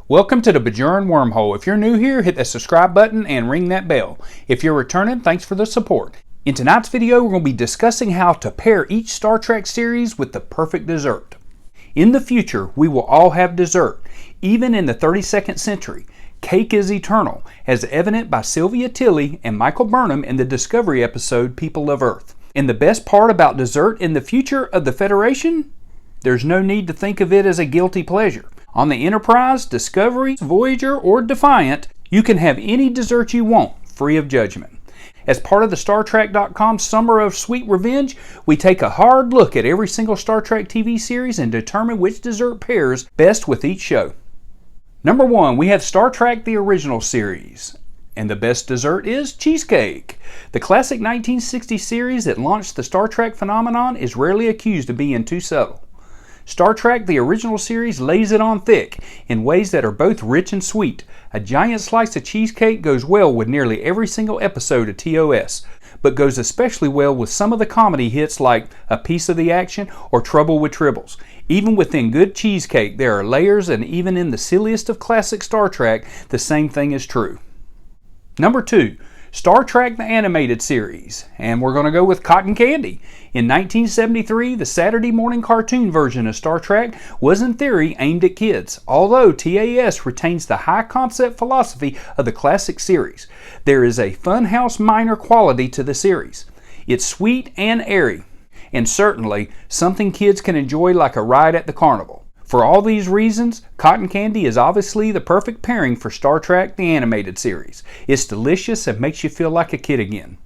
Welcome to the Bajoran Wormhole. If you're new here, hit the subscribe button and ring that bell. If you're returning, thanks for the support. In tonight's video, we're going to be discussing how to pair each Star Trek series with the perfect dessert. In the future, we will all have dessert. Even in the 32nd century, cake is eternal, as evident by Sylvia Tilly and Michael Burnham in the Discovery episode People of Earth. And the best part about dessert in the future of the Federation? There's no need to think of it as a guilty pleasure. On the Enterprise, Discovery, Voyager, or Defiant, you can have any dessert you want, free of judgment. As part of the StarTrek.com Summer of Sweet Revenge, we take a hard look at every single Star Trek TV series and determine which dessert pairs best with each show. Number 1, we have Star Trek the Original Series. And the best dessert is cheesecake. The classic 1960 series that launched the Star Trek phenomenon is rarely accused of being too subtle. Star Trek the Original Series lays it on thick in ways that are both rich and sweet. A giant slice of cheesecake goes well with nearly every single episode of TOS, but goes especially well with some of the comedy hits like A Piece of the Action or Trouble with Tribbles. Even within good cheesecake, there are layers, and even in the silliest of classic Star Trek, the same thing is true. Number 2, Star Trek the Animated Series, and we're going to go with cotton candy. In 1973, the Saturday morning cartoon version of Star Trek was in theory aimed at kids, although TAS retains the high concept philosophy of the classic series. There is a funhouse minor quality to the series. It's sweet and airy, and certainly something kids can enjoy like a ride at the carnival. For all these reasons, cotton candy is obviously the perfect pairing for Star Trek the Animated Series. It's delicious and makes you feel like a kid again.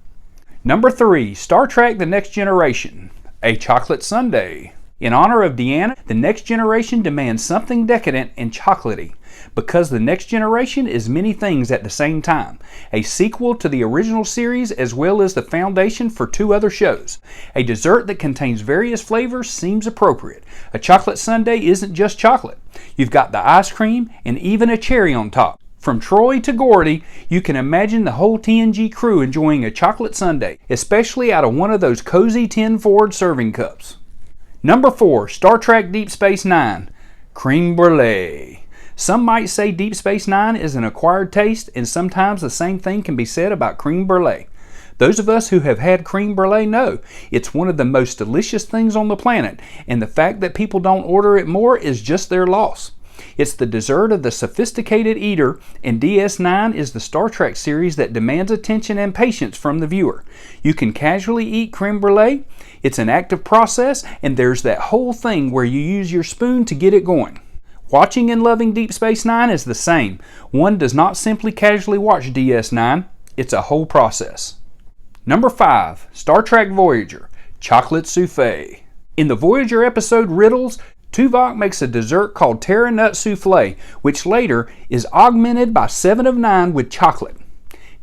Number 3, Star Trek The Next Generation, a chocolate sundae. In honor of Deanna, the Next Generation demands something decadent and chocolatey, because The Next Generation is many things at the same time. A sequel to the original series as well as the foundation for 2 other shows. A dessert that contains various flavors seems appropriate. A chocolate sundae isn't just chocolate. You've got the ice cream and even a cherry on top. From Troy to Gordy, you can imagine the whole TNG crew enjoying a chocolate sundae, especially out of one of those cozy tin Ford serving cups. Number 4, Star Trek Deep Space Nine, creme brulee. Some might say Deep Space Nine is an acquired taste, and sometimes the same thing can be said about creme brulee. Those of us who have had creme brulee know it's one of the most delicious things on the planet, and the fact that people don't order it more is just their loss. It's the dessert of the sophisticated eater, and DS9 is the Star Trek series that demands attention and patience from the viewer. You can casually eat creme brulee. It's an active process, and there's that whole thing where you use your spoon to get it going. Watching and loving Deep Space Nine is the same. One does not simply casually watch DS9. It's a whole process. Number 5, Star Trek Voyager, chocolate souffle. In the Voyager episode Riddles, Tuvok makes a dessert called Terra Nut Souffle, which later is augmented by 7 of 9 with chocolate.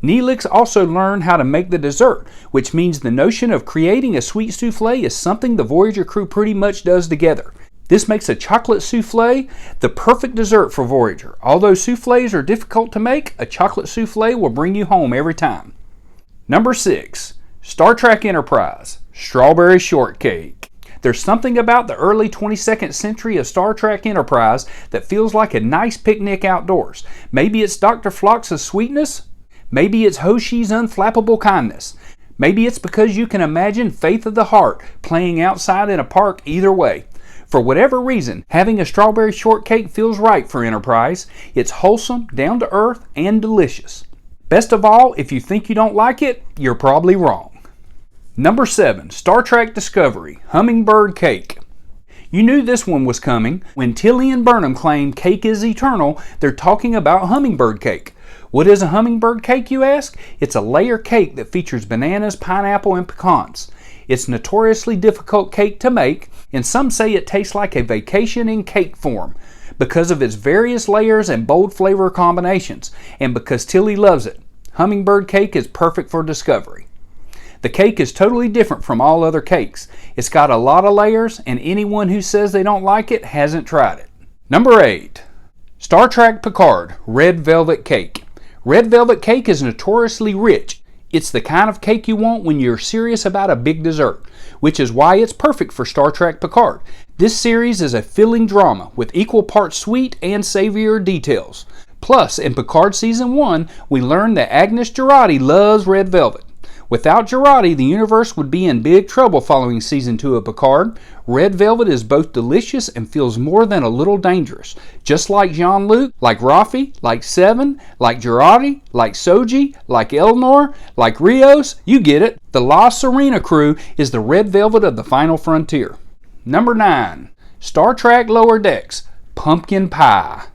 Neelix also learned how to make the dessert, which means the notion of creating a sweet souffle is something the Voyager crew pretty much does together. This makes a chocolate souffle the perfect dessert for Voyager. Although souffles are difficult to make, a chocolate souffle will bring you home every time. Number 6, Star Trek Enterprise, strawberry shortcake. There's something about the early 22nd century of Star Trek Enterprise that feels like a nice picnic outdoors. Maybe it's Dr. Phlox's sweetness. Maybe it's Hoshi's unflappable kindness. Maybe it's because you can imagine Faith of the Heart playing outside in a park. Either way. For whatever reason, having a strawberry shortcake feels right for Enterprise. It's wholesome, down to earth, and delicious. Best of all, if you think you don't like it, you're probably wrong. Number 7, Star Trek Discovery, hummingbird cake. You knew this one was coming. When Tilly and Burnham claim cake is eternal, they're talking about hummingbird cake. What is a hummingbird cake, you ask? It's a layer cake that features bananas, pineapple, and pecans. It's notoriously difficult cake to make, and some say it tastes like a vacation in cake form because of its various layers and bold flavor combinations, and because Tilly loves it. Hummingbird cake is perfect for Discovery. The cake is totally different from all other cakes. It's got a lot of layers, and anyone who says they don't like it hasn't tried it. Number 8, Star Trek Picard, red velvet cake. Red velvet cake is notoriously rich. It's the kind of cake you want when you're serious about a big dessert, which is why it's perfect for Star Trek Picard. This series is a filling drama with equal parts sweet and savory details. Plus, in Picard Season 1, we learn that Agnes Jurati loves red velvet. Without Jurati, the universe would be in big trouble following Season 2 of Picard. Red velvet is both delicious and feels more than a little dangerous. Just like Jean-Luc, like Raffi, like Seven, like Jurati, like Soji, like Elnor, like Rios, you get it. The La Sirena crew is the red velvet of the final frontier. Number 9. Star Trek Lower Decks, Pumpkin Pie.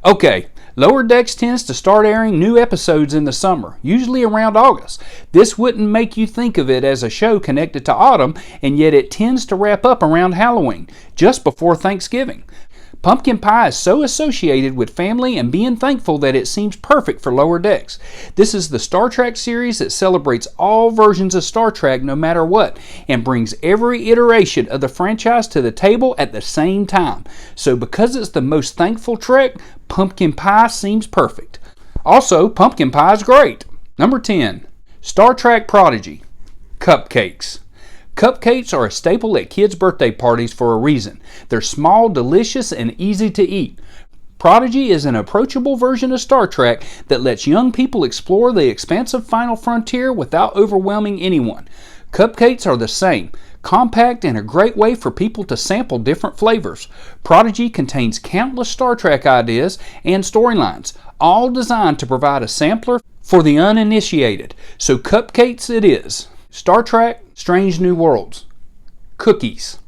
Okay, Lower Decks tends to start airing new episodes in the summer, usually around August. This wouldn't make you think of it as a show connected to autumn, and yet it tends to wrap up around Halloween, just before Thanksgiving. Pumpkin Pie is so associated with family and being thankful that it seems perfect for Lower Decks. This is the Star Trek series that celebrates all versions of Star Trek no matter what, and brings every iteration of the franchise to the table at the same time. So because it's the most thankful Trek, Pumpkin Pie seems perfect. Also, Pumpkin Pie is great. Number 10. Star Trek Prodigy, Cupcakes. Cupcakes are a staple at kids' birthday parties for a reason. They're small, delicious, and easy to eat. Prodigy is an approachable version of Star Trek that lets young people explore the expansive final frontier without overwhelming anyone. Cupcakes are the same, compact and a great way for people to sample different flavors. Prodigy contains countless Star Trek ideas and storylines, all designed to provide a sampler for the uninitiated. So Cupcakes it is. Star Trek Strange New Worlds, Cookies.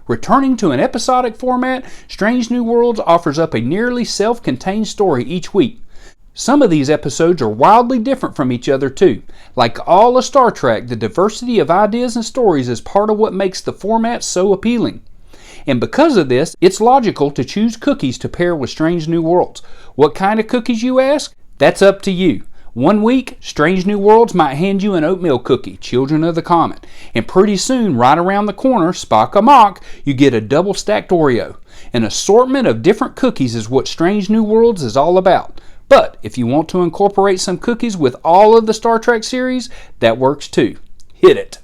Returning to an episodic format, Strange New Worlds offers up a nearly self-contained story each week. Some of these episodes are wildly different from each other too. Like all of Star Trek, the diversity of ideas and stories is part of what makes the format so appealing. And because of this, it's logical to choose cookies to pair with Strange New Worlds. What kind of cookies, you ask? That's up to you. One week, Strange New Worlds might hand you an oatmeal cookie, Children of the Comet. And pretty soon, right around the corner, Spock-a-mock, you get a double-stacked Oreo. An assortment of different cookies is what Strange New Worlds is all about. But if you want to incorporate some cookies with all of the Star Trek series, that works too. Hit it.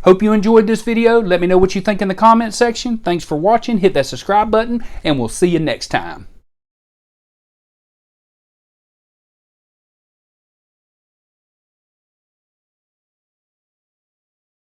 Hope you enjoyed this video. Let me know what you think in the comment section. Thanks for watching. Hit that subscribe button, and we'll see you next time.